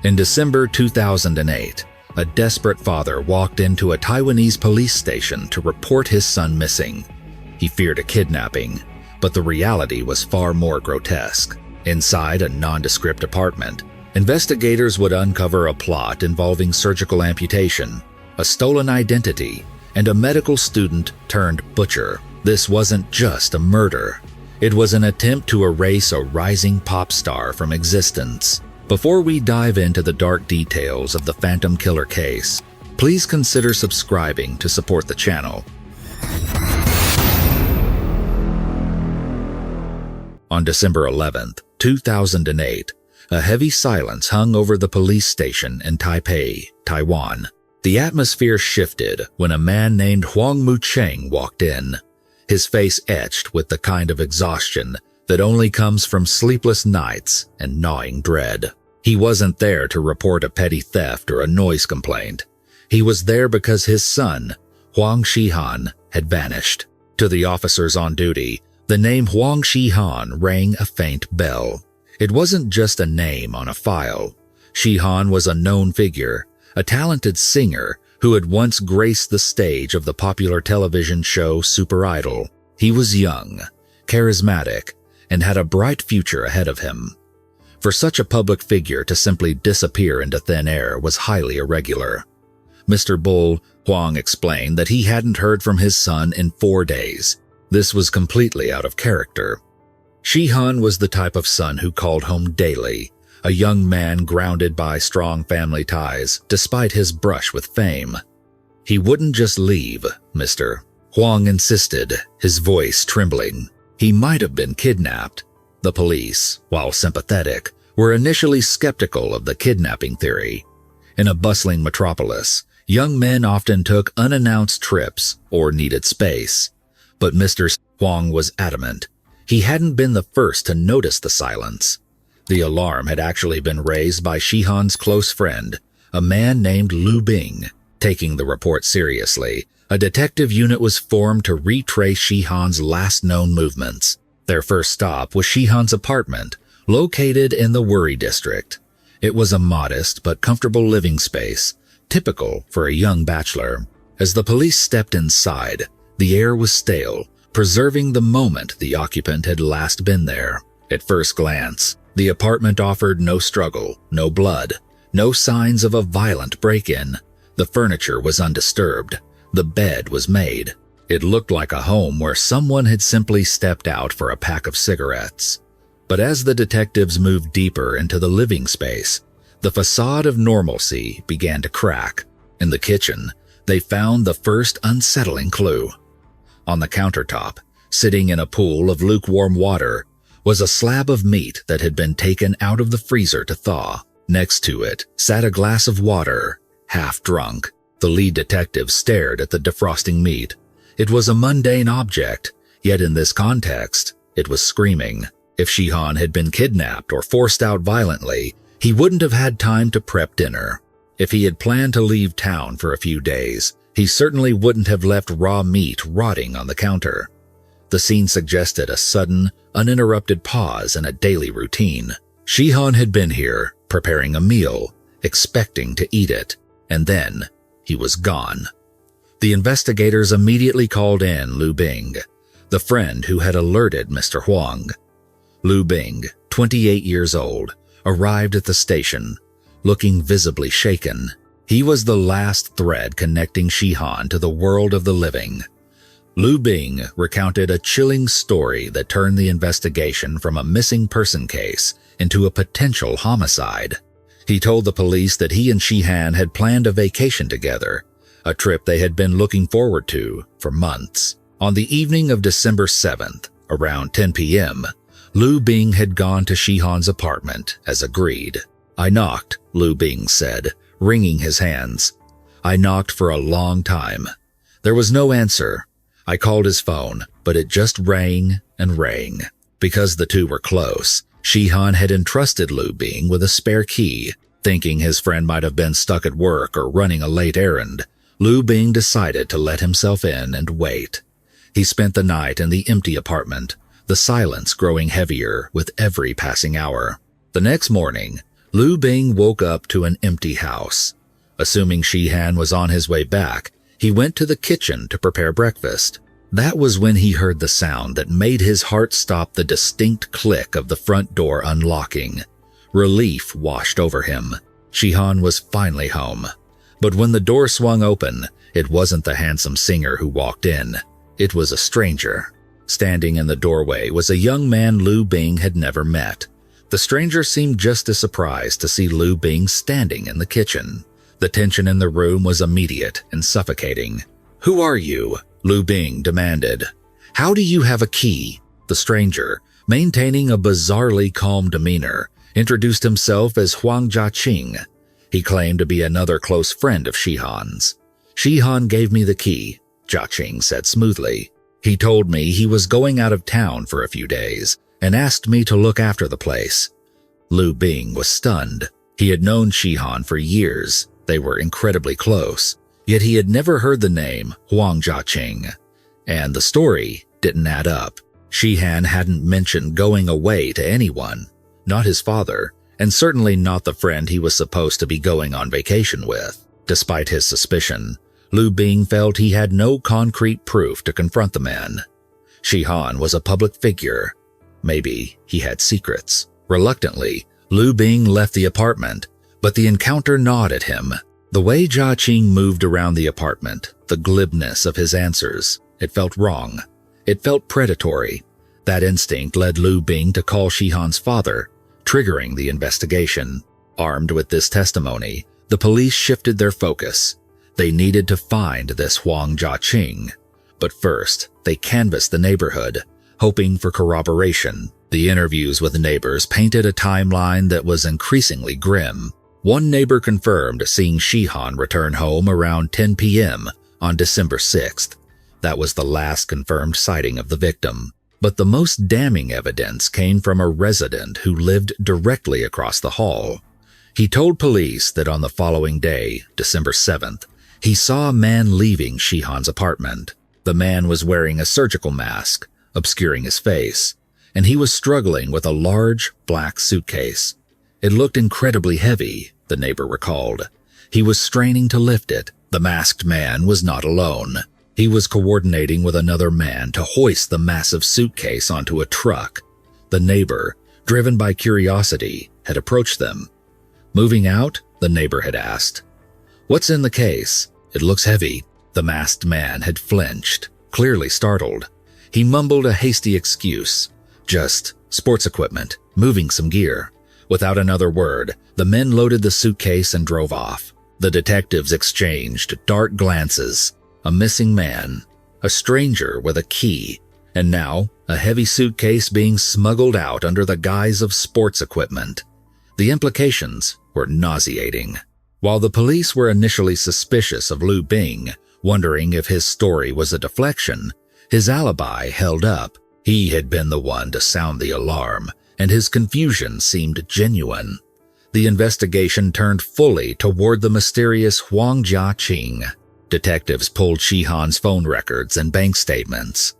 In December 2008, a desperate father walked into a Taiwanese police station to report his son missing. He feared a kidnapping, but the reality was far more grotesque. Inside a nondescript apartment, investigators would uncover a plot involving surgical amputation, a stolen identity, and a medical student turned butcher. This wasn't just a murder. It was an attempt to erase a rising pop star from existence. Before we dive into the dark details of the Phantom Killer case, please consider subscribing to support the channel. On December 11, 2008, a heavy silence hung over the police station in Taipei, Taiwan. The atmosphere shifted when a man named Huang Mucheng walked in, his face etched with the kind of exhaustion that only comes from sleepless nights and gnawing dread. He wasn't there to report a petty theft or a noise complaint. He was there because his son, Huang Shihan, had vanished. To the officers on duty, the name Huang Shihan rang a faint bell. It wasn't just a name on a file. Shihan was a known figure, a talented singer who had once graced the stage of the popular television show Super Idol. He was young, charismatic, and had a bright future ahead of him. For such a public figure to simply disappear into thin air was highly irregular. Mr. Bull, Huang explained that he hadn't heard from his son in 4 days. This was completely out of character. Shihan was the type of son who called home daily, a young man grounded by strong family ties despite his brush with fame. He wouldn't just leave, Mr. Huang insisted, his voice trembling. He might have been kidnapped. The police, while sympathetic, were initially skeptical of the kidnapping theory. In a bustling metropolis, young men often took unannounced trips or needed space. But Mr. Huang was adamant. He hadn't been the first to notice the silence. The alarm had actually been raised by Shihan's close friend, a man named Lu Bing. Taking the report seriously, a detective unit was formed to retrace Shihan's last known movements. Their first stop was Shihan's apartment, located in the Worry district. It was a modest but comfortable living space, typical for a young bachelor. As the police stepped inside, the air was stale, preserving the moment the occupant had last been there. At first glance, the apartment offered no struggle, no blood, no signs of a violent break-in. The furniture was undisturbed. The bed was made. It looked like a home where someone had simply stepped out for a pack of cigarettes. But as the detectives moved deeper into the living space, the facade of normalcy began to crack. In the kitchen, they found the first unsettling clue. On the countertop, sitting in a pool of lukewarm water, was a slab of meat that had been taken out of the freezer to thaw. Next to it sat a glass of water, half drunk. The lead detective stared at the defrosting meat. It was a mundane object, yet in this context, it was screaming. If Shihan had been kidnapped or forced out violently, he wouldn't have had time to prep dinner. If he had planned to leave town for a few days, he certainly wouldn't have left raw meat rotting on the counter. The scene suggested a sudden, uninterrupted pause in a daily routine. Shihan had been here, preparing a meal, expecting to eat it, and then he was gone. The investigators immediately called in Lu Bing, the friend who had alerted Mr. Huang. Lu Bing, 28 years old, arrived at the station, looking visibly shaken. He was the last thread connecting Shihan to the world of the living. Lu Bing recounted a chilling story that turned the investigation from a missing person case into a potential homicide. He told the police that he and Shihan had planned a vacation together, a trip they had been looking forward to for months. On the evening of December 7th, around 10 p.m., Lu Bing had gone to Shihan's apartment as agreed. "I knocked," Lu Bing said, wringing his hands. "I knocked for a long time. There was no answer. I called his phone, but it just rang and rang." Because the two were close, Shihan had entrusted Lu Bing with a spare key. Thinking his friend might have been stuck at work or running a late errand, Lu Bing decided to let himself in and wait. He spent the night in the empty apartment, the silence growing heavier with every passing hour. The next morning, Lu Bing woke up to an empty house. Assuming Shihan was on his way back, he went to the kitchen to prepare breakfast. That was when he heard the sound that made his heart stop, the distinct click of the front door unlocking. Relief washed over him. Shihan was finally home. But when the door swung open, it wasn't the handsome singer who walked in. It was a stranger. Standing in the doorway was a young man Lu Bing had never met. The stranger seemed just as surprised to see Lu Bing standing in the kitchen. The tension in the room was immediate and suffocating. "Who are you?" Lu Bing demanded. "How do you have a key?" The stranger, maintaining a bizarrely calm demeanor, introduced himself as Huang Jiaqing. He claimed to be another close friend of Shihan's. "Shihan gave me the key," Jiaqing said smoothly. "He told me he was going out of town for a few days and asked me to look after the place." Lu Bing was stunned. He had known Shihan for years. They were incredibly close, yet he had never heard the name Huang Jiaqing. And the story didn't add up. Shihan hadn't mentioned going away to anyone, not his father, and certainly not the friend he was supposed to be going on vacation with. Despite his suspicion, Lu Bing felt he had no concrete proof to confront the man. Shihan was a public figure. Maybe he had secrets. Reluctantly, Lu Bing left the apartment, but the encounter gnawed at him. The way Jiaqing moved around the apartment, the glibness of his answers, it felt wrong. It felt predatory. That instinct led Lu Bing to call Shihan's father, triggering the investigation. Armed with this testimony, the police shifted their focus. They needed to find this Huang Jiaqing. But first, they canvassed the neighborhood, hoping for corroboration. The interviews with neighbors painted a timeline that was increasingly grim. One neighbor confirmed seeing Shihan return home around 10 p.m. on December 6th. That was the last confirmed sighting of the victim. But the most damning evidence came from a resident who lived directly across the hall. He told police that on the following day, December 7th, he saw a man leaving Shihan's apartment. The man was wearing a surgical mask, obscuring his face, and he was struggling with a large black suitcase. It looked incredibly heavy, the neighbor recalled. He was straining to lift it. The masked man was not alone. He was coordinating with another man to hoist the massive suitcase onto a truck. The neighbor, driven by curiosity, had approached them. "Moving out?" the neighbor had asked. "What's in the case? It looks heavy." The masked man had flinched, clearly startled. He mumbled a hasty excuse. "Just sports equipment, moving some gear." Without another word, the men loaded the suitcase and drove off. The detectives exchanged dark glances. A missing man, a stranger with a key, and now a heavy suitcase being smuggled out under the guise of sports equipment. The implications were nauseating. While the police were initially suspicious of Lu Bing, wondering if his story was a deflection, his alibi held up. He had been the one to sound the alarm, and his confusion seemed genuine. The investigation turned fully toward the mysterious Huang Jiaqing. Detectives pulled Shihan's phone records and bank statements.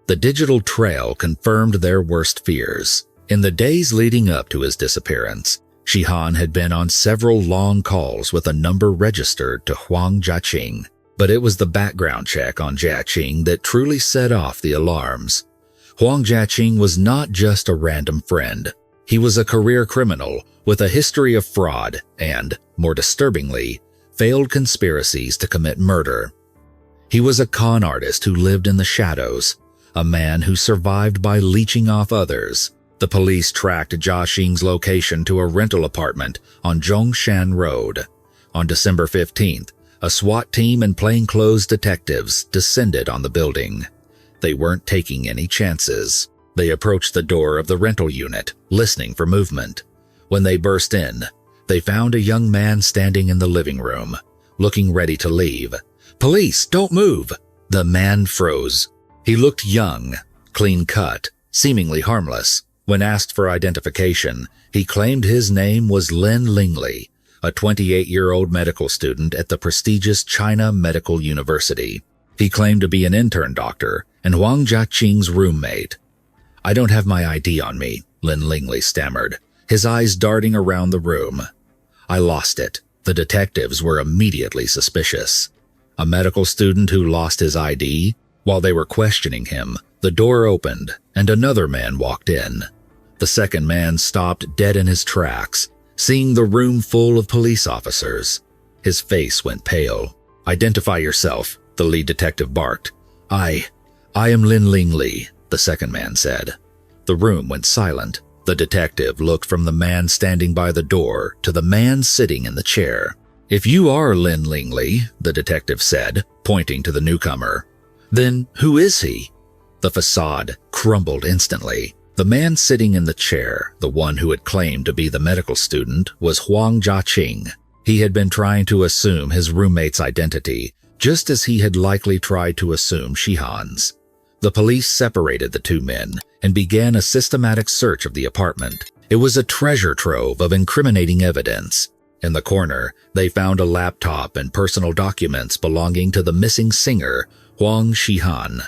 The digital trail confirmed their worst fears. In the days leading up to his disappearance, Shihan had been on several long calls with a number registered to Huang Jiaqing, but it was the background check on Jiaqing that truly set off the alarms. Huang Jiaqing was not just a random friend. He was a career criminal with a history of fraud and, more disturbingly, failed conspiracies to commit murder. He was a con artist who lived in the shadows, a man who survived by leeching off others. The police tracked Jiaqing's location to a rental apartment on Zhongshan Road. On December 15th, a SWAT team and plainclothes detectives descended on the building. They weren't taking any chances. They approached the door of the rental unit, listening for movement. When they burst in, they found a young man standing in the living room, looking ready to leave. "Police, don't move!" The man froze. He looked young, clean-cut, seemingly harmless. When asked for identification, he claimed his name was Lin Lingley, a 28-year-old medical student at the prestigious China Medical University. He claimed to be an intern doctor and Huang Jiaqing's roommate. "I don't have my ID on me," Lin Lingley stammered. his eyes darting around the room. I lost it. The detectives were immediately suspicious. A medical student who lost his ID? While they were questioning him, the door opened and another man walked in. The second man stopped dead in his tracks, seeing the room full of police officers. His face went pale. "Identify yourself," the lead detective barked. I am Lin Ling Li," the second man said. The room went silent. The detective looked from the man standing by the door to the man sitting in the chair. "If you are Lin Ling Li," the detective said, pointing to the newcomer, "then who is he?" The facade crumbled instantly. The man sitting in the chair, the one who had claimed to be the medical student, was Huang Jiaqing. He had been trying to assume his roommate's identity, just as he had likely tried to assume Shihan's. The police separated the two men and began a systematic search of the apartment. It was a treasure trove of incriminating evidence. In the corner, they found a laptop and personal documents belonging to the missing singer, Huang Shihan.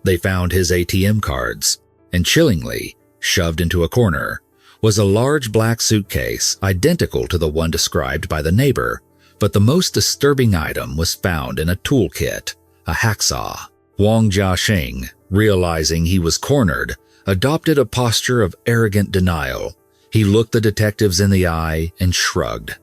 They found his ATM cards, and chillingly, shoved into a corner, was a large black suitcase identical to the one described by the neighbor, but the most disturbing item was found in a toolkit, a hacksaw. Huang Jiaqing, realizing he was cornered, adopted a posture of arrogant denial. He looked the detectives in the eye and shrugged.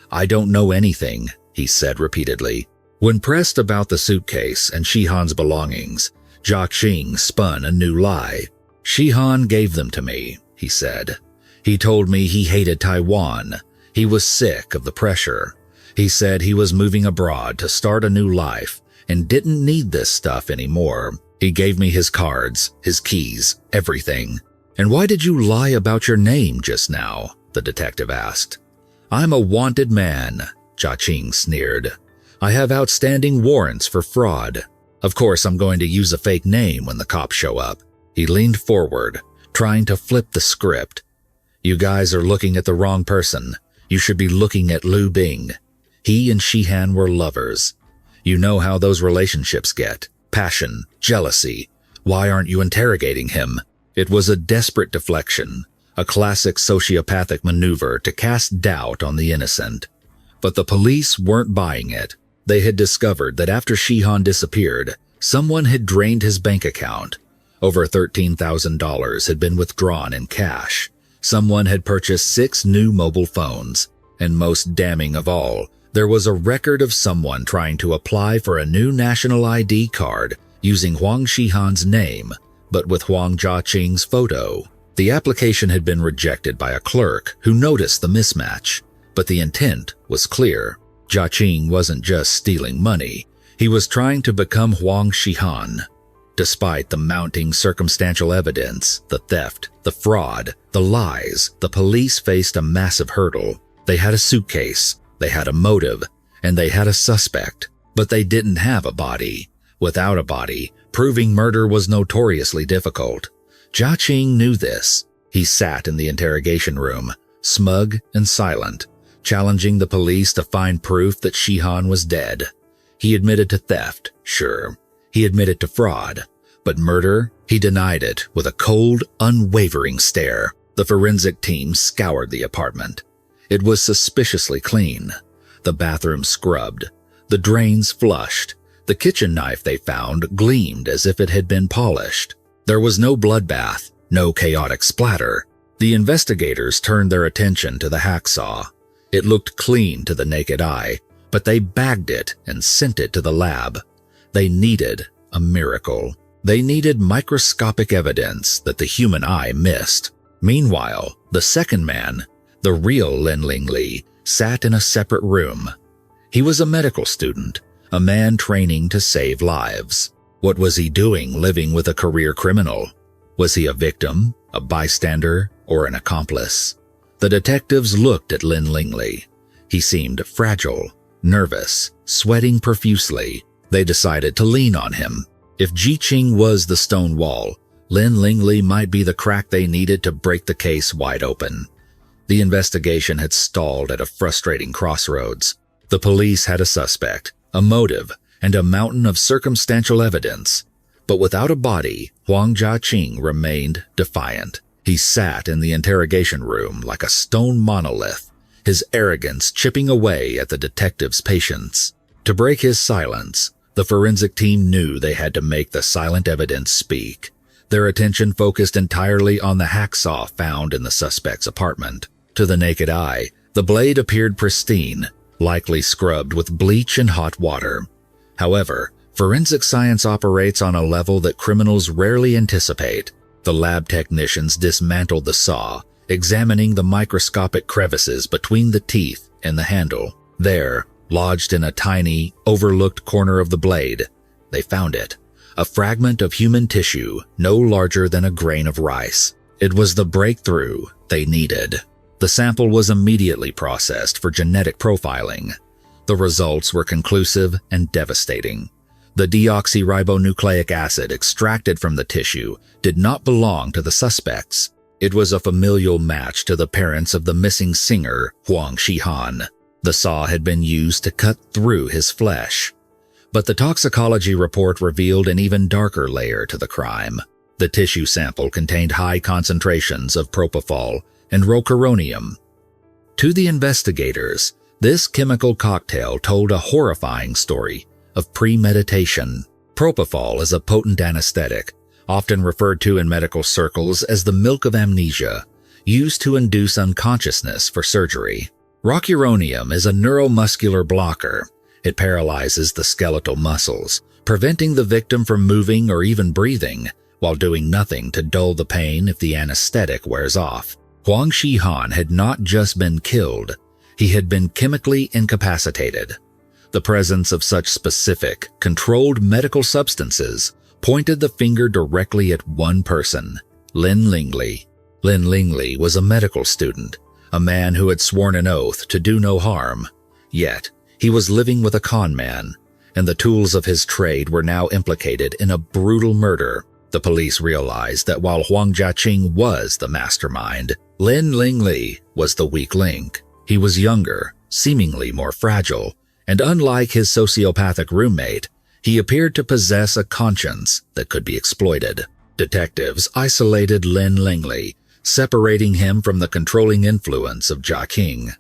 "I don't know anything," he said repeatedly. When pressed about the suitcase and Shihan's belongings, Jiaqing spun a new lie. "Shihan gave them to me," he said. "He told me he hated Taiwan. He was sick of the pressure. He said he was moving abroad to start a new life and didn't need this stuff anymore. He gave me his cards, his keys, everything." "And why did you lie about your name just now?" the detective asked. "I'm a wanted man," Jiaqing sneered. "I have outstanding warrants for fraud. Of course I'm going to use a fake name when the cops show up." He leaned forward, trying to flip the script. "You guys are looking at the wrong person. You should be looking at Liu Bing. He and Shihan were lovers. You know how those relationships get. Passion, jealousy. Why aren't you interrogating him?" It was a desperate deflection, a classic sociopathic maneuver to cast doubt on the innocent. But the police weren't buying it. They had discovered that after Shihan disappeared, someone had drained his bank account. Over $13,000 had been withdrawn in cash. Someone had purchased 6 new mobile phones. And most damning of all, there was a record of someone trying to apply for a new national ID card using Huang Shihan's name, but with Huang Jiaqing's photo. The application had been rejected by a clerk who noticed the mismatch, but the intent was clear. Jiaqing wasn't just stealing money, he was trying to become Huang Shihan. Despite the mounting circumstantial evidence, the theft, the fraud, the lies, the police faced a massive hurdle. They had a suitcase, they had a motive, and they had a suspect, but they didn't have a body. Without a body, proving murder was notoriously difficult. Jiaqing knew this. He sat in the interrogation room, smug and silent, challenging the police to find proof that Shihan was dead. He admitted to theft, sure. He admitted to fraud, but murder, he denied it with a cold, unwavering stare. The forensic team scoured the apartment. It was suspiciously clean. The bathroom scrubbed, the drains flushed. The kitchen knife they found gleamed as if it had been polished. There was no bloodbath, no chaotic splatter. The investigators turned their attention to the hacksaw. It looked clean to the naked eye, but they bagged it and sent it to the lab. They needed a miracle. They needed microscopic evidence that the human eye missed. Meanwhile, the second man, the real Lin Ling Li, sat in a separate room. He was a medical student, a man training to save lives. What was he doing living with a career criminal? Was he a victim, a bystander, or an accomplice? The detectives looked at Lin Ling Li. He seemed fragile, nervous, sweating profusely. They decided to lean on him. If Jiaqing was the stone wall, Lin Ling Li might be the crack they needed to break the case wide open. The investigation had stalled at a frustrating crossroads. The police had a suspect, a motive, and a mountain of circumstantial evidence. But without a body, Huang Jiaqing remained defiant. He He sat in the interrogation room like a stone monolith, his arrogance chipping away at the detective's patience. To break his silence, the forensic team knew they had to make the silent evidence speak. Their attention focused entirely on the hacksaw found in the suspect's apartment. To the naked eye, the blade appeared pristine, likely scrubbed with bleach and hot water. However, forensic science operates on a level that criminals rarely anticipate. The lab technicians dismantled the saw, examining the microscopic crevices between the teeth and the handle. There, lodged in a tiny, overlooked corner of the blade, they found it. A fragment of human tissue no larger than a grain of rice. It was the breakthrough they needed. The sample was immediately processed for genetic profiling. The results were conclusive and devastating. The deoxyribonucleic acid extracted from the tissue did not belong to the suspects. It was a familial match to the parents of the missing singer, Huang Shihan. The saw had been used to cut through his flesh. But the toxicology report revealed an even darker layer to the crime. The tissue sample contained high concentrations of propofol and rocuronium. To the investigators, this chemical cocktail told a horrifying story of premeditation. Propofol is a potent anesthetic, often referred to in medical circles as the milk of amnesia, used to induce unconsciousness for surgery. Rocuronium is a neuromuscular blocker. It paralyzes the skeletal muscles, preventing the victim from moving or even breathing, while doing nothing to dull the pain if the anesthetic wears off. Huang Shihan had not just been killed, he had been chemically incapacitated. The presence of such specific, controlled medical substances pointed the finger directly at one person, Lin Lingley. Lin Lingley was a medical student, a man who had sworn an oath to do no harm. Yet, he was living with a con man, and the tools of his trade were now implicated in a brutal murder. The police realized that while Huang Jiaqing was the mastermind, Lin Lingley was the weak link. He was younger, seemingly more fragile, and unlike his sociopathic roommate, he appeared to possess a conscience that could be exploited. Detectives isolated Lin Lingley, separating him from the controlling influence of Jiaqing.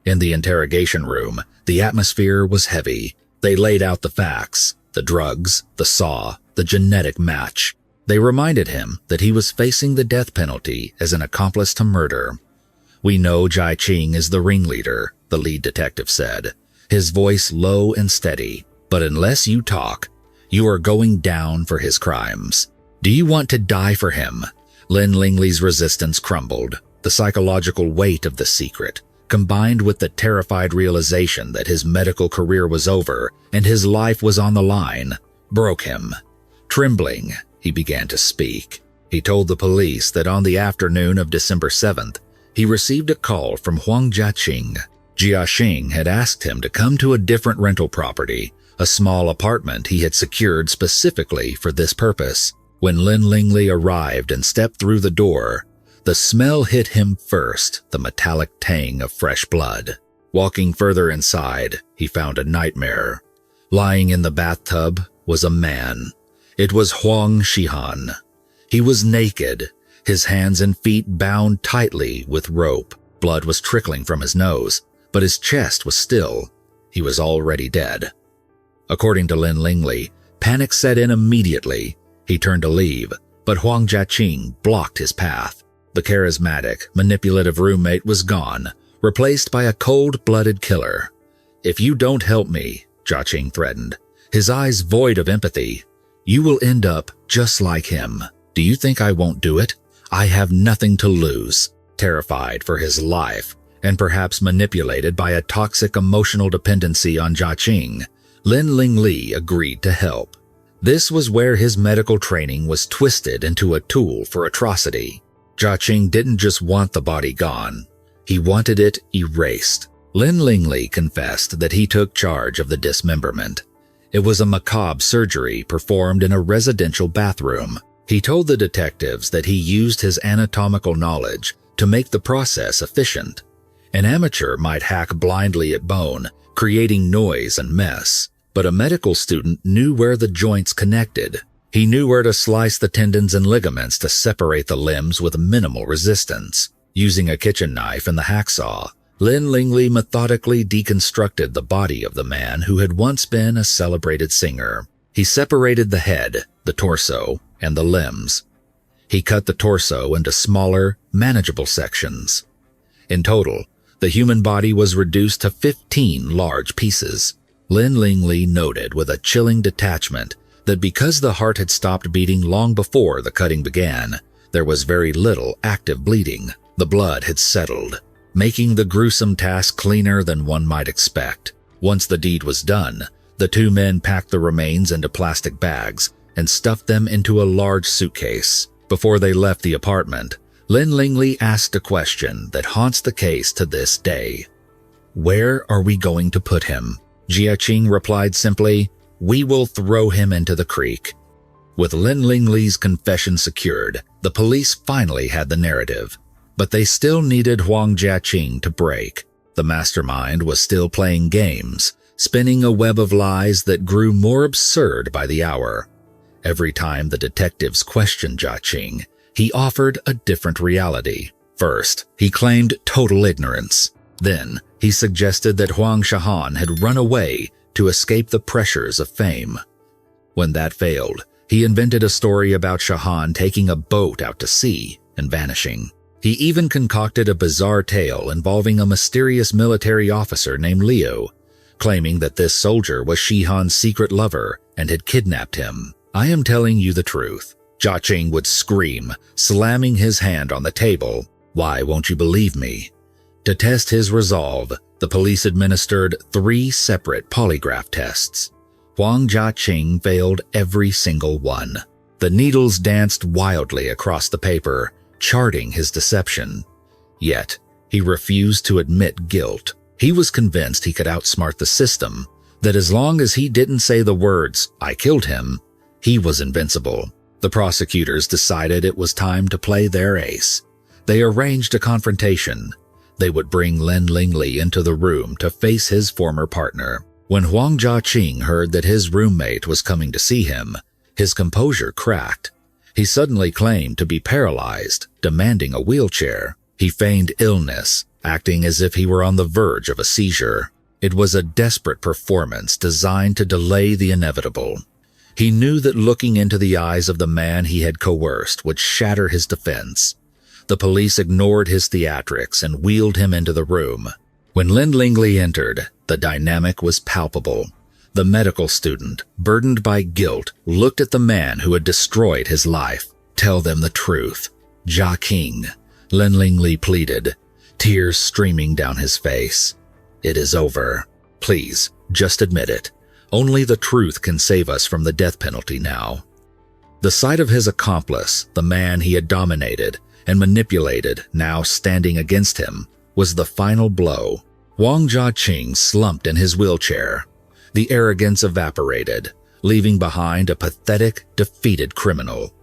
In the interrogation room, the atmosphere was heavy. They laid out the facts, the drugs, the saw, the genetic match. They reminded him that he was facing the death penalty as an accomplice to murder. "We know Jiaqing is the ringleader," the lead detective said, his voice low and steady. "But unless you talk, you are going down for his crimes. Do you want to die for him?" Lin Lingley's resistance crumbled. The psychological weight of the secret, combined with the terrified realization that his medical career was over and his life was on the line, broke him. Trembling, he began to speak. He told the police that on the afternoon of December 7th, he received a call from Huang Jiaqing. Jiaqing had asked him to come to a different rental property, a small apartment he had secured specifically for this purpose. When Lin Lingley arrived and stepped through the door, the smell hit him first, the metallic tang of fresh blood. Walking further inside, he found a nightmare. Lying in the bathtub was a man. It was Huang Shihan. He was naked, his hands and feet bound tightly with rope. Blood was trickling from his nose, but his chest was still. He was already dead. According to Lin Lingley, panic set in immediately. He turned to leave, but Huang Jiaqing blocked his path. The charismatic, manipulative roommate was gone, replaced by a cold-blooded killer. "If you don't help me," Jiaqing threatened, his eyes void of empathy, "you will end up just like him. Do you think I won't do it? I have nothing to lose." Terrified for his life, and perhaps manipulated by a toxic emotional dependency on Jiaqing, Lin Lingley agreed to help. This was where his medical training was twisted into a tool for atrocity. Jiaqing didn't just want the body gone, he wanted it erased. Lin Lingley confessed that he took charge of the dismemberment. It was a macabre surgery performed in a residential bathroom. He told the detectives that he used his anatomical knowledge to make the process efficient. An amateur might hack blindly at bone, creating noise and mess, but a medical student knew where the joints connected. He knew where to slice the tendons and ligaments to separate the limbs with minimal resistance. Using a kitchen knife and the hacksaw, Lin Lingley methodically deconstructed the body of the man who had once been a celebrated singer. He separated the head, the torso, and the limbs. He cut the torso into smaller, manageable sections. In total, the human body was reduced to 15 large pieces. Lin Lingley noted with a chilling detachment that because the heart had stopped beating long before the cutting began, there was very little active bleeding. The blood had settled, making the gruesome task cleaner than one might expect. Once the deed was done, the two men packed the remains into plastic bags and stuffed them into a large suitcase. Before they left the apartment, Lin Lingley asked a question that haunts the case to this day. "Where are we going to put him?" Jia Qing replied simply, "We will throw him into the creek." With Lin Lingley's confession secured, the police finally had the narrative. But they still needed Huang Jiaqing to break. The mastermind was still playing games, spinning a web of lies that grew more absurd by the hour. Every time the detectives questioned Jiaqing, he offered a different reality. First, he claimed total ignorance. Then, he suggested that Huang Shahan had run away to escape the pressures of fame. When that failed, he invented a story about Shahan taking a boat out to sea and vanishing. He even concocted a bizarre tale involving a mysterious military officer named Liu, claiming that this soldier was Shihan's secret lover and had kidnapped him. "I am telling you the truth," Jiaqing would scream, slamming his hand on the table. "Why won't you believe me?" To test his resolve, the police administered 3 separate polygraph tests. Huang Jiaqing failed every single one. The needles danced wildly across the paper, charting his deception. Yet, he refused to admit guilt. He was convinced he could outsmart the system, that as long as he didn't say the words, "I killed him," he was invincible. The prosecutors decided it was time to play their ace. They arranged a confrontation. They would bring Lin Lingley into the room to face his former partner. When Huang Jiaqing heard that his roommate was coming to see him, his composure cracked. He suddenly claimed to be paralyzed, demanding a wheelchair. He feigned illness, acting as if he were on the verge of a seizure. It was a desperate performance designed to delay the inevitable. He knew that looking into the eyes of the man he had coerced would shatter his defense. The police ignored his theatrics and wheeled him into the room. When Lin Lingley entered, the dynamic was palpable. The medical student, burdened by guilt, looked at the man who had destroyed his life. "Tell them the truth." "Jiaqing," Lin Lingley pleaded, tears streaming down his face. "It is over. Please, just admit it. Only the truth can save us from the death penalty now." The sight of his accomplice, the man he had dominated and manipulated, now standing against him, was the final blow. Huang Jiaqing slumped in his wheelchair. The arrogance evaporated, leaving behind a pathetic, defeated criminal.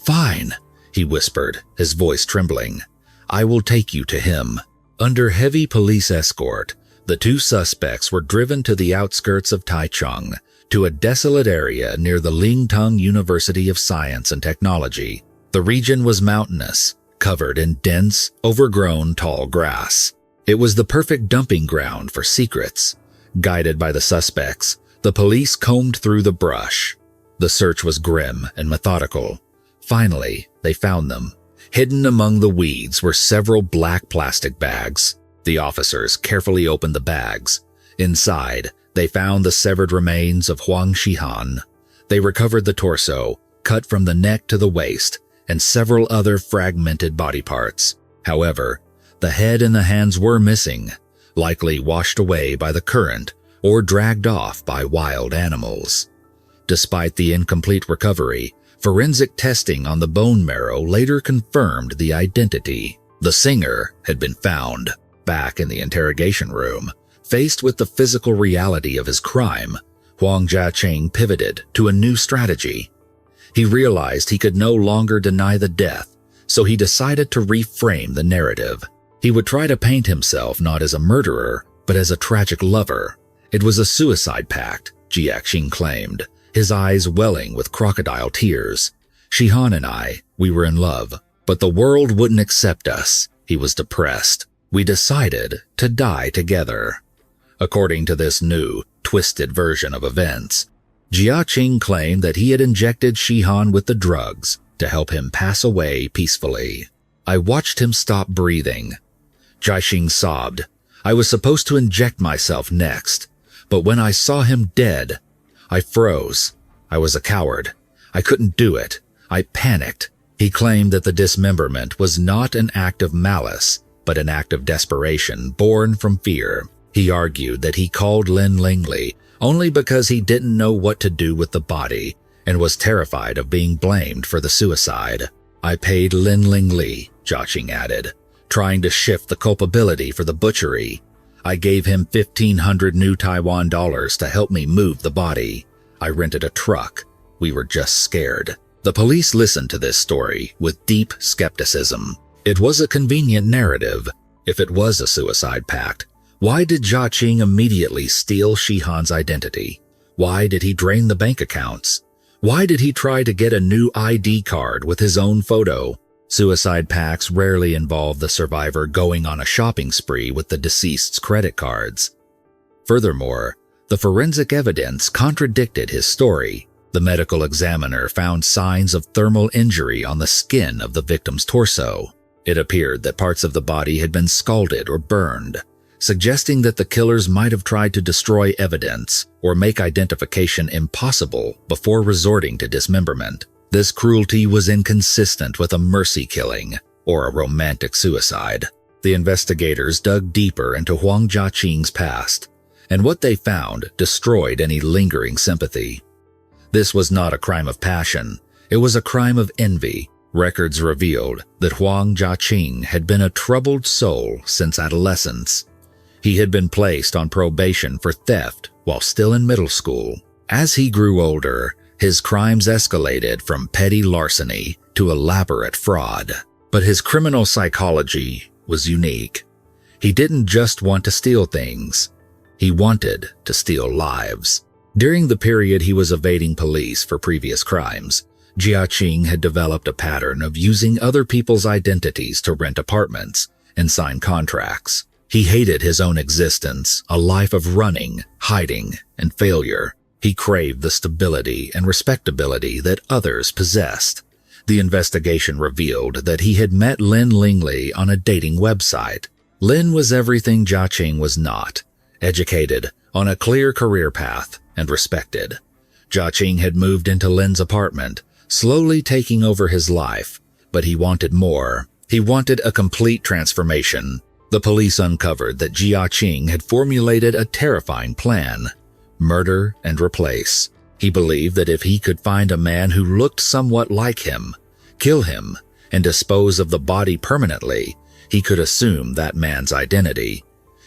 "Fine," he whispered, his voice trembling. "I will take you to him." Under heavy police escort, the two suspects were driven to the outskirts of Taichung, to a desolate area near the Lingtung University of Science and Technology. The region was mountainous, covered in dense, overgrown tall grass. It was the perfect dumping ground for secrets. Guided by the suspects, the police combed through the brush. The search was grim and methodical. Finally, they found them. Hidden among the weeds were several black plastic bags. The officers carefully opened the bags. Inside, they found the severed remains of Huang Shihan. They recovered the torso, cut from the neck to the waist, and several other fragmented body parts. However, the head and the hands were missing, likely washed away by the current or dragged off by wild animals. Despite the incomplete recovery, forensic testing on the bone marrow later confirmed the identity. The singer had been found. Back in the interrogation room, faced with the physical reality of his crime, Huang Jiaqing pivoted to a new strategy. He realized he could no longer deny the death, so he decided to reframe the narrative. He would try to paint himself not as a murderer, but as a tragic lover. It was a suicide pact, Jiaqing claimed, his eyes welling with crocodile tears. Shihan and we were in love, but the world wouldn't accept us. He was depressed. We decided to die together. According to this new, twisted version of events, Jiaqing claimed that he had injected Shihan with the drugs to help him pass away peacefully. I watched him stop breathing. Jiaqing sobbed. I was supposed to inject myself next, but when I saw him dead, I froze. I was a coward. I couldn't do it. I panicked. He claimed that the dismemberment was not an act of malice, but an act of desperation born from fear. He argued that he called Lin Lingli only because he didn't know what to do with the body and was terrified of being blamed for the suicide. I paid Lin Lingli, Jiaqing added, trying to shift the culpability for the butchery. I gave him 1,500 new Taiwan dollars to help me move the body. I rented a truck. We were just scared. The police listened to this story with deep skepticism. It was a convenient narrative. If it was a suicide pact, why did Jiaqing immediately steal Shihan's identity? Why did he drain the bank accounts? Why did he try to get a new ID card with his own photo? Suicide pacts rarely involve the survivor going on a shopping spree with the deceased's credit cards. Furthermore, the forensic evidence contradicted his story. The medical examiner found signs of thermal injury on the skin of the victim's torso. It appeared that parts of the body had been scalded or burned, suggesting that the killers might have tried to destroy evidence or make identification impossible before resorting to dismemberment. This cruelty was inconsistent with a mercy killing or a romantic suicide. The investigators dug deeper into Huang Jiaqing's past, and what they found destroyed any lingering sympathy. This was not a crime of passion. It was a crime of envy. Records revealed that Huang Jiaqing had been a troubled soul since adolescence. He had been placed on probation for theft while still in middle school. As he grew older, his crimes escalated from petty larceny to elaborate fraud. But his criminal psychology was unique. He didn't just want to steal things. He wanted to steal lives. During the period he was evading police for previous crimes, Jiaqing had developed a pattern of using other people's identities to rent apartments and sign contracts. He hated his own existence, a life of running, hiding, and failure. He craved the stability and respectability that others possessed. The investigation revealed that he had met Lin Lingli on a dating website. Lin was everything Jiaqing was not: educated, on a clear career path, and respected. Jiaqing had moved into Lin's apartment, slowly taking over his life, but he wanted more. He wanted a complete transformation. The police uncovered that Jiaqing had formulated a terrifying plan: murder and replace. He believed that if he could find a man who looked somewhat like him, kill him, and dispose of the body permanently, he could assume that man's identity.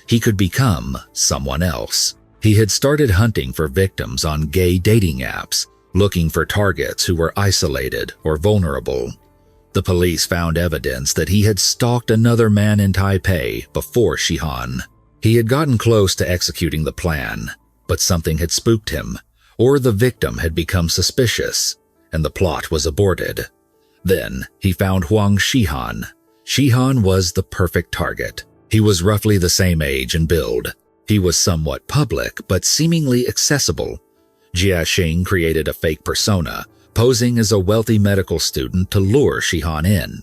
He could become someone else. He had started hunting for victims on gay dating apps, looking for targets who were isolated or vulnerable. The police found evidence that he had stalked another man in Taipei before Shihan. He had gotten close to executing the plan, but something had spooked him, or the victim had become suspicious, and the plot was aborted. Then he found Huang Shihan. Shihan was the perfect target. He was roughly the same age and build. He was somewhat public, but seemingly accessible. Jiaqing created a fake persona, posing as a wealthy medical student to lure Shihan in.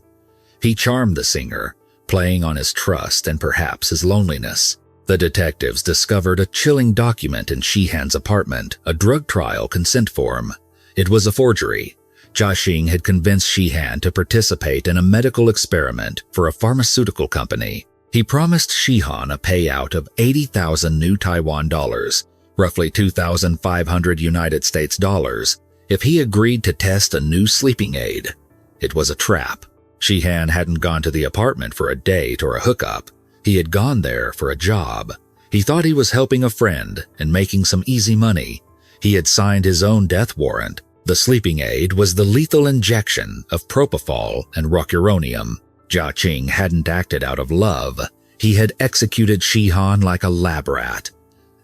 He charmed the singer, playing on his trust and perhaps his loneliness. The detectives discovered a chilling document in Shihan's apartment, a drug trial consent form. It was a forgery. Jiaqing had convinced Shihan to participate in a medical experiment for a pharmaceutical company. He promised Shihan a payout of 80,000 new Taiwan dollars, roughly 2,500 United States dollars, if he agreed to test a new sleeping aid. It was a trap. Shihan hadn't gone to the apartment for a date or a hookup. He had gone there for a job. He thought he was helping a friend and making some easy money. He had signed his own death warrant. The sleeping aid was the lethal injection of propofol and rocuronium. Jiaqing hadn't acted out of love. He had executed Shihan like a lab rat.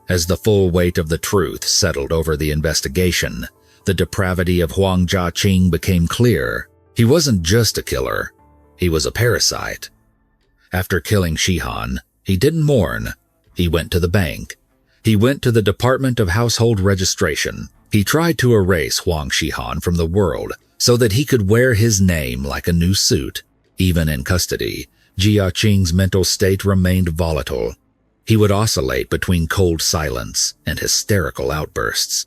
As the full weight of the truth settled over the investigation, The depravity of Huang Jiaqing became clear. He wasn't just a killer. He was a parasite. After killing Shihan, he didn't mourn. He went to the bank. He went to the Department of Household Registration. He tried to erase Huang Shihan from the world so that he could wear his name like a new suit. Even in custody, Jiaqing's mental state remained volatile. He would oscillate between cold silence and hysterical outbursts.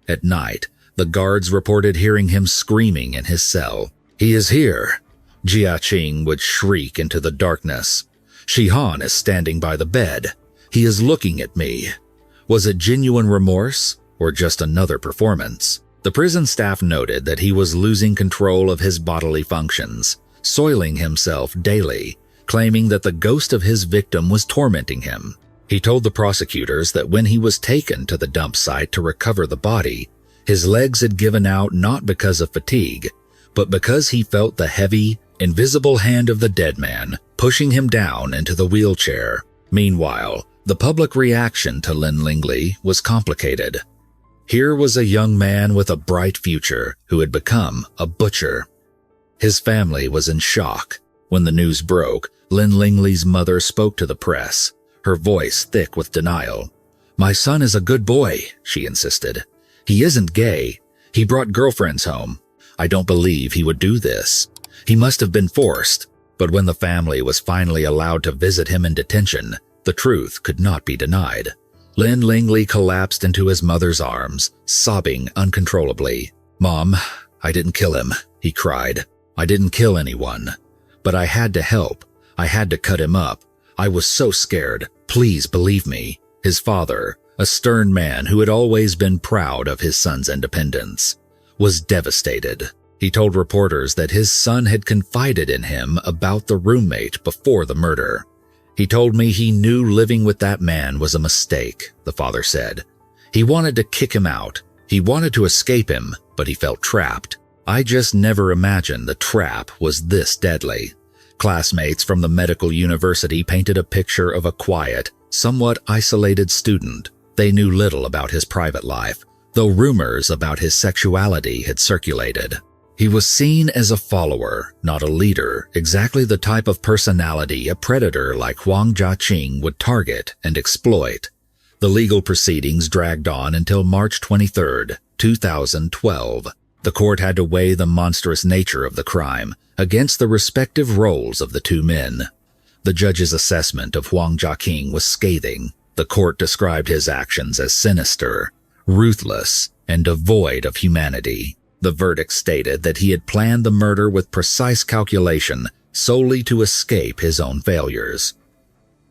At night, the guards reported hearing him screaming in his cell. "He is here!" Jiaqing would shriek into the darkness. "Shihan is standing by the bed. He is looking at me." Was it genuine remorse or just another performance? The prison staff noted that he was losing control of his bodily functions, soiling himself daily, claiming that the ghost of his victim was tormenting him. He told the prosecutors that when he was taken to the dump site to recover the body, his legs had given out not because of fatigue, but because he felt the heavy, invisible hand of the dead man pushing him down into the wheelchair. Meanwhile, the public reaction to Lin Lingley was complicated. Here was a young man with a bright future who had become a butcher. His family was in shock. When the news broke, Lin Lingley's mother spoke to the press, her voice thick with denial. "My son is a good boy," she insisted. "He isn't gay. He brought girlfriends home. I don't believe he would do this. He must have been forced." But when the family was finally allowed to visit him in detention, the truth could not be denied. Lin Lingley collapsed into his mother's arms, sobbing uncontrollably. "Mom, I didn't kill him," he cried. "I didn't kill anyone. But I had to help. I had to cut him up. I was so scared. Please believe me." His father, a stern man who had always been proud of his son's independence, was devastated. He told reporters that his son had confided in him about the roommate before the murder. "He told me he knew living with that man was a mistake," the father said. "He wanted to kick him out. He wanted to escape him, but he felt trapped. I just never imagined the trap was this deadly." Classmates from the medical university painted a picture of a quiet, somewhat isolated student. They knew little about his private life, though rumors about his sexuality had circulated. He was seen as a follower, not a leader, exactly the type of personality a predator like Huang Jiaqing would target and exploit. The legal proceedings dragged on until March 23, 2012. The court had to weigh the monstrous nature of the crime against the respective roles of the two men. The judge's assessment of Huang Jiaqing was scathing. The court described his actions as sinister, ruthless, and devoid of humanity. The verdict stated that he had planned the murder with precise calculation solely to escape his own failures.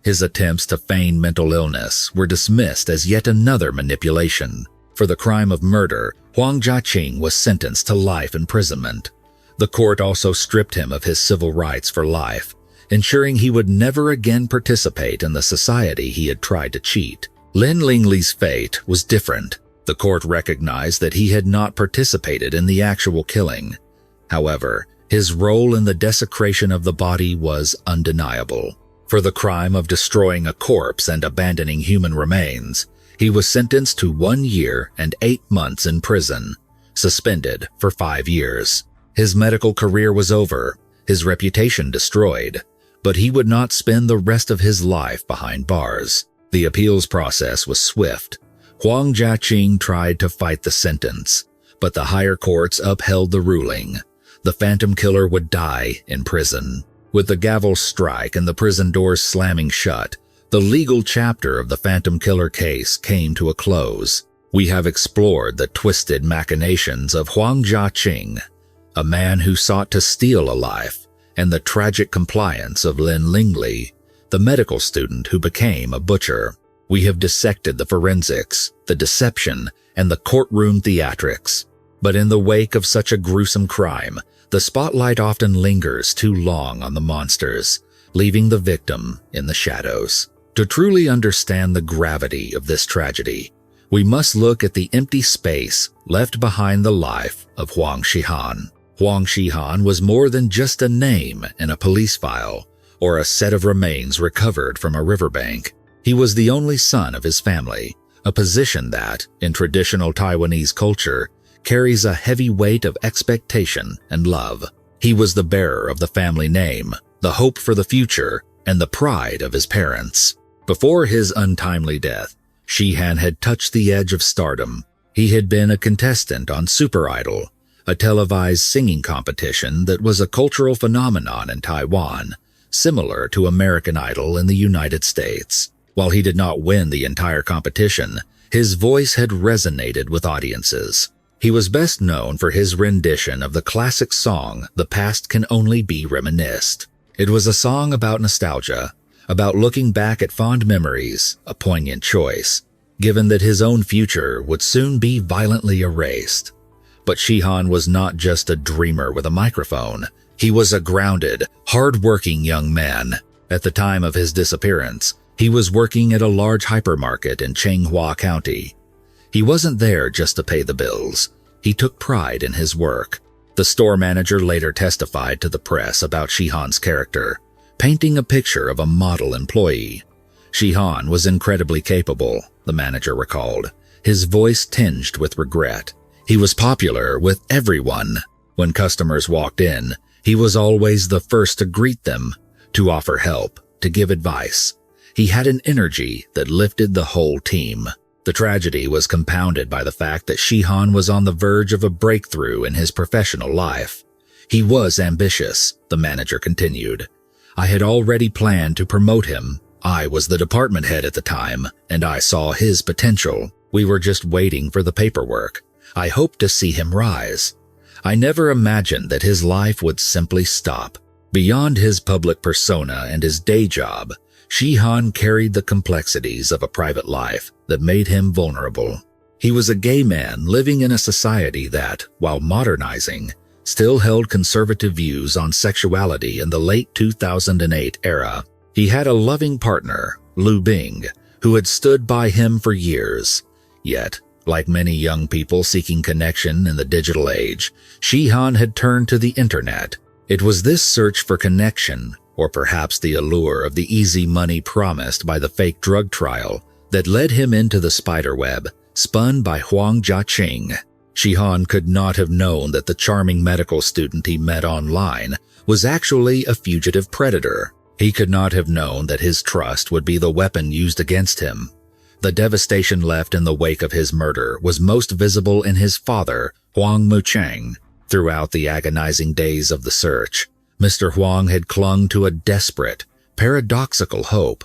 His attempts to feign mental illness were dismissed as yet another manipulation. For the crime of murder, Huang Jiaqing was sentenced to life imprisonment. The court also stripped him of his civil rights for life, ensuring he would never again participate in the society he had tried to cheat. Lin Lingley's fate was different. The court recognized that he had not participated in the actual killing. However, his role in the desecration of the body was undeniable. For the crime of destroying a corpse and abandoning human remains, he was sentenced to 1 year and 8 months in prison, suspended for 5 years. His medical career was over, his reputation destroyed, but he would not spend the rest of his life behind bars. The appeals process was swift. Huang Jiaqing tried to fight the sentence, but the higher courts upheld the ruling. The phantom killer would die in prison. With the gavel strike and the prison doors slamming shut, the legal chapter of the phantom killer case came to a close. We have explored the twisted machinations of Huang Jiaqing, a man who sought to steal a life, and the tragic compliance of Lin Lingley, the medical student who became a butcher. We have dissected the forensics, the deception, and the courtroom theatrics. But in the wake of such a gruesome crime, the spotlight often lingers too long on the monsters, leaving the victim in the shadows. To truly understand the gravity of this tragedy, we must look at the empty space left behind the life of Huang Shihan. Huang Shihan was more than just a name in a police file or a set of remains recovered from a riverbank. He was the only son of his family, a position that, in traditional Taiwanese culture, carries a heavy weight of expectation and love. He was the bearer of the family name, the hope for the future, and the pride of his parents. Before his untimely death, Shihan had touched the edge of stardom. He had been a contestant on Super Idol, a televised singing competition that was a cultural phenomenon in Taiwan, similar to American Idol in the United States. While he did not win the entire competition, his voice had resonated with audiences. He was best known for his rendition of the classic song "The Past Can Only Be Reminisced." It was a song about nostalgia, about looking back at fond memories, a poignant choice, given that his own future would soon be violently erased. But Shihan was not just a dreamer with a microphone. He was a grounded, hard-working young man. At the time of his disappearance, he was working at a large hypermarket in Changhua County. He wasn't there just to pay the bills. He took pride in his work. The store manager later testified to the press about Shihan's character, painting a picture of a model employee. Shihan was incredibly capable, the manager recalled, his voice tinged with regret. He was popular with everyone. When customers walked in, he was always the first to greet them, to offer help, to give advice. He had an energy that lifted the whole team. The tragedy was compounded by the fact that Shihan was on the verge of a breakthrough in his professional life. He was ambitious, the manager continued. I had already planned to promote him. I was the department head at the time, and I saw his potential. We were just waiting for the paperwork. I hoped to see him rise. I never imagined that his life would simply stop. Beyond his public persona and his day job, Shihan carried the complexities of a private life that made him vulnerable. He was a gay man living in a society that, while modernizing, still held conservative views on sexuality in the late 2008 era. He had a loving partner, Lu Bing, who had stood by him for years. Yet, like many young people seeking connection in the digital age, Shihan had turned to the internet. It was this search for connection, or perhaps the allure of the easy money promised by the fake drug trial, that led him into the spiderweb, spun by Huang Jiaqing. Shihan could not have known that the charming medical student he met online was actually a fugitive predator. He could not have known that his trust would be the weapon used against him. The devastation left in the wake of his murder was most visible in his father, Huang Mucheng. Throughout the agonizing days of the search, Mr. Huang had clung to a desperate, paradoxical hope.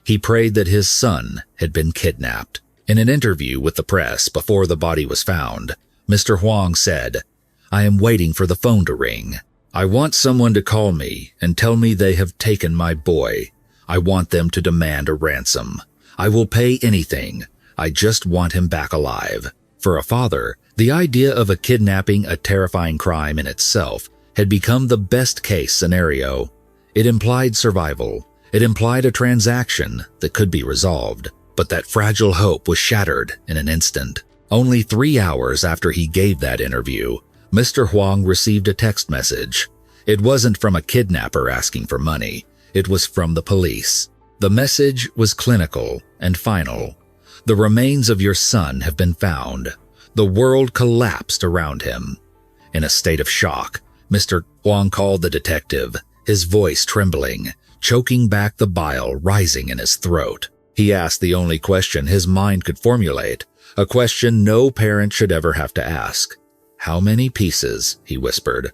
He prayed that his son had been kidnapped. In an interview with the press before the body was found, Mr. Huang said, "I am waiting for the phone to ring. I want someone to call me and tell me they have taken my boy. I want them to demand a ransom. I will pay anything. I just want him back alive." For a father, the idea of a kidnapping, a terrifying crime in itself, had become the best-case scenario. It implied survival. It implied a transaction that could be resolved. But that fragile hope was shattered in an instant. Only 3 hours after he gave that interview, Mr. Huang received a text message. It wasn't from a kidnapper asking for money. It was from the police. The message was clinical and final. "The remains of your son have been found." The world collapsed around him. In a state of shock, Mr. Huang called the detective, his voice trembling, choking back the bile rising in his throat. He asked the only question his mind could formulate, a question no parent should ever have to ask. "How many pieces?" he whispered.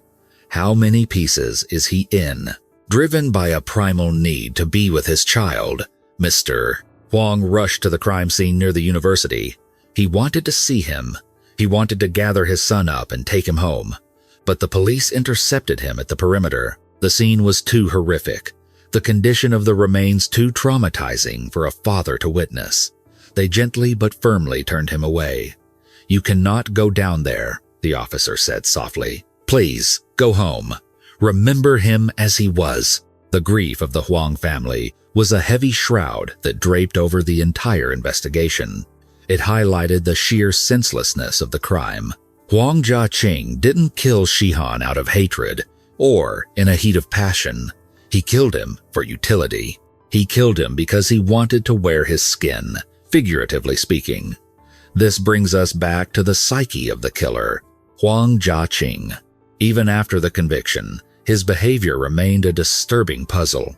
"How many pieces is he in?" Driven by a primal need to be with his child, Mr. Huang rushed to the crime scene near the university. He wanted to see him. He wanted to gather his son up and take him home. But the police intercepted him at the perimeter. The scene was too horrific. The condition of the remains too traumatizing for a father to witness. They gently but firmly turned him away. "You cannot go down there," the officer said softly. "Please, go home. Remember him as he was." The grief of the Huang family was a heavy shroud that draped over the entire investigation. It highlighted the sheer senselessness of the crime. Huang Jiaqing didn't kill Shihan out of hatred or in a heat of passion. He killed him for utility. He killed him because he wanted to wear his skin, figuratively speaking. This brings us back to the psyche of the killer, Huang Jiaqing. Even after the conviction, his behavior remained a disturbing puzzle.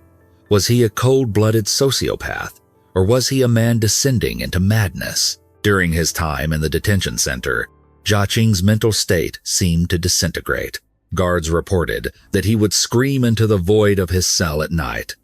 Was he a cold-blooded sociopath, or was he a man descending into madness? During his time in the detention center, Jiaqing's mental state seemed to disintegrate. Guards reported that he would scream into the void of his cell at night.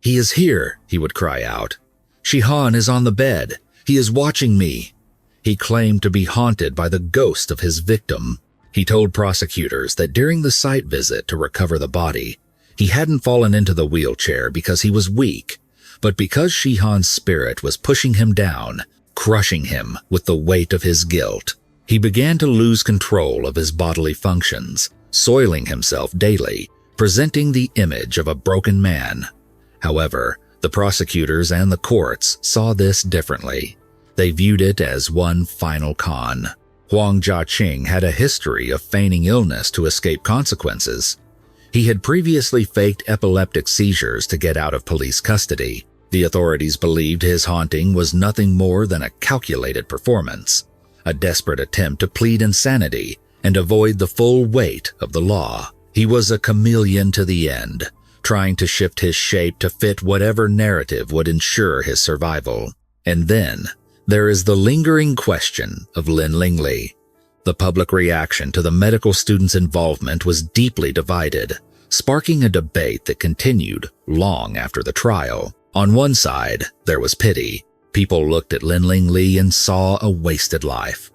"He is here," he would cry out. "Shihan is on the bed. He is watching me." He claimed to be haunted by the ghost of his victim. He told prosecutors that during the site visit to recover the body, he hadn't fallen into the wheelchair because he was weak, but because Shihan's spirit was pushing him down, crushing him with the weight of his guilt. He began to lose control of his bodily functions, soiling himself daily, presenting the image of a broken man. However, the prosecutors and the courts saw this differently. They viewed it as one final con. Huang Jiaqing had a history of feigning illness to escape consequences. He had previously faked epileptic seizures to get out of police custody. The authorities believed his haunting was nothing more than a calculated performance, a desperate attempt to plead insanity and avoid the full weight of the law. He was a chameleon to the end, trying to shift his shape to fit whatever narrative would ensure his survival. And then, there is the lingering question of Lin Lingli. The public reaction to the medical student's involvement was deeply divided, sparking a debate that continued long after the trial. On one side, there was pity. People looked at Lin Lingli and saw a wasted life.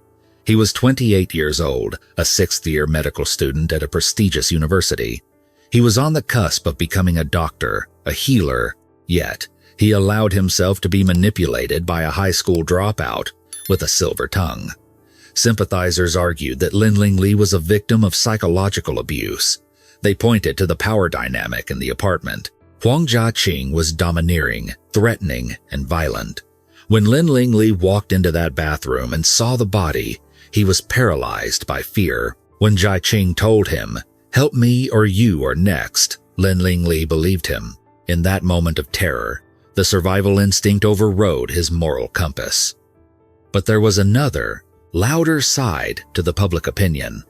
He was 28 years old, a sixth-year medical student at a prestigious university. He was on the cusp of becoming a doctor, a healer, yet he allowed himself to be manipulated by a high school dropout with a silver tongue. Sympathizers argued that Lin Lingli was a victim of psychological abuse. They pointed to the power dynamic in the apartment. Huang Jiaqing was domineering, threatening, and violent. When Lin Lingli walked into that bathroom and saw the body, he was paralyzed by fear. When Jiaqing told him, "Help me or you are next," Lin Lingli believed him. In that moment of terror, the survival instinct overrode his moral compass. But there was another, louder side to the public opinion,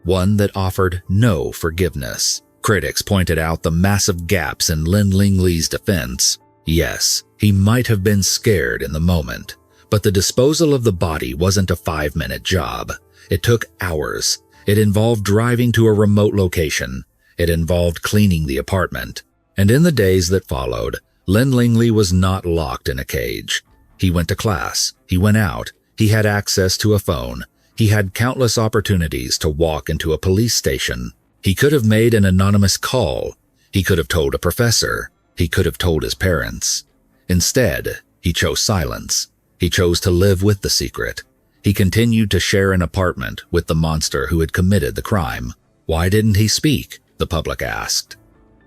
one that offered no forgiveness. Critics pointed out the massive gaps in Lin Lingli's defense. Yes, he might have been scared in the moment, but the disposal of the body wasn't a 5-minute job. It took hours. It involved driving to a remote location. It involved cleaning the apartment. And in the days that followed, Lin Lingli was not locked in a cage. He went to class. He went out. He had access to a phone. He had countless opportunities to walk into a police station. He could have made an anonymous call. He could have told a professor. He could have told his parents. Instead, he chose silence. He chose to live with the secret. He continued to share an apartment with the monster who had committed the crime. Why didn't he speak? The public asked.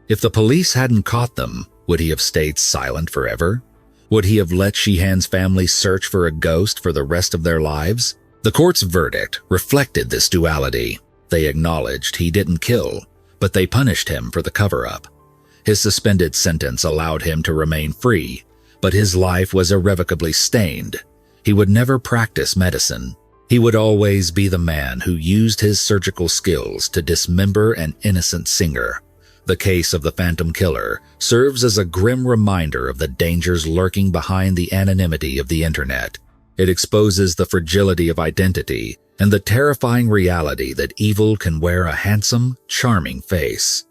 If the police hadn't caught them, would he have stayed silent forever? Would he have let Shihan's family search for a ghost for the rest of their lives? The court's verdict reflected this duality. They acknowledged he didn't kill, but they punished him for the cover-up. His suspended sentence allowed him to remain free, but his life was irrevocably stained. He would never practice medicine. He would always be the man who used his surgical skills to dismember an innocent singer. The case of the Phantom Killer serves as a grim reminder of the dangers lurking behind the anonymity of the internet. It exposes the fragility of identity and the terrifying reality that evil can wear a handsome, charming face.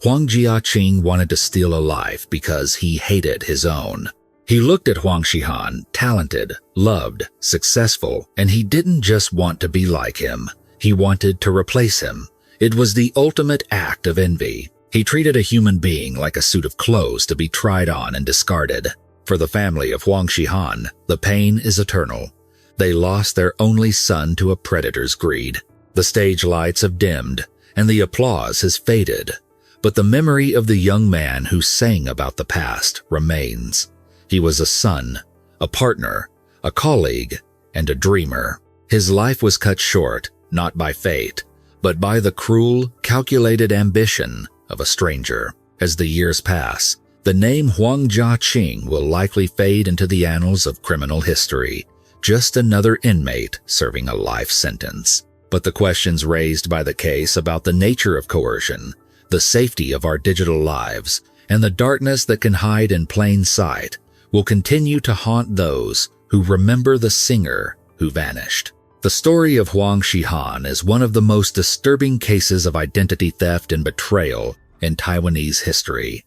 Huang Jiaqing wanted to steal a life because he hated his own. He looked at Huang Shihan, talented, loved, successful, and he didn't just want to be like him. He wanted to replace him. It was the ultimate act of envy. He treated a human being like a suit of clothes to be tried on and discarded. For the family of Huang Shihan, the pain is eternal. They lost their only son to a predator's greed. The stage lights have dimmed, and the applause has faded. But the memory of the young man who sang about the past remains. He was a son, a partner, a colleague, and a dreamer. His life was cut short, not by fate, but by the cruel, calculated ambition of a stranger. As the years pass, the name Huang Jiaqing will likely fade into the annals of criminal history, just another inmate serving a life sentence. But the questions raised by the case about the nature of coercion, the safety of our digital lives, and the darkness that can hide in plain sight will continue to haunt those who remember the singer who vanished. The story of Huang Shihan is one of the most disturbing cases of identity theft and betrayal in Taiwanese history.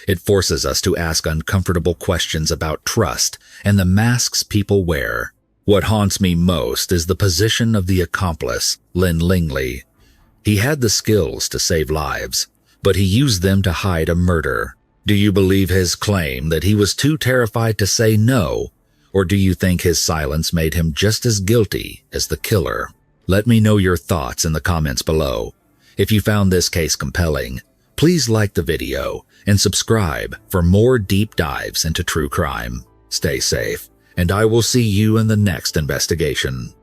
It forces us to ask uncomfortable questions about trust and the masks people wear. What haunts me most is the position of the accomplice, Lin Lingley. He had the skills to save lives, but he used them to hide a murder. Do you believe his claim that he was too terrified to say no, or do you think his silence made him just as guilty as the killer? Let me know your thoughts in the comments below. If you found this case compelling, please like the video and subscribe for more deep dives into true crime. Stay safe, and I will see you in the next investigation.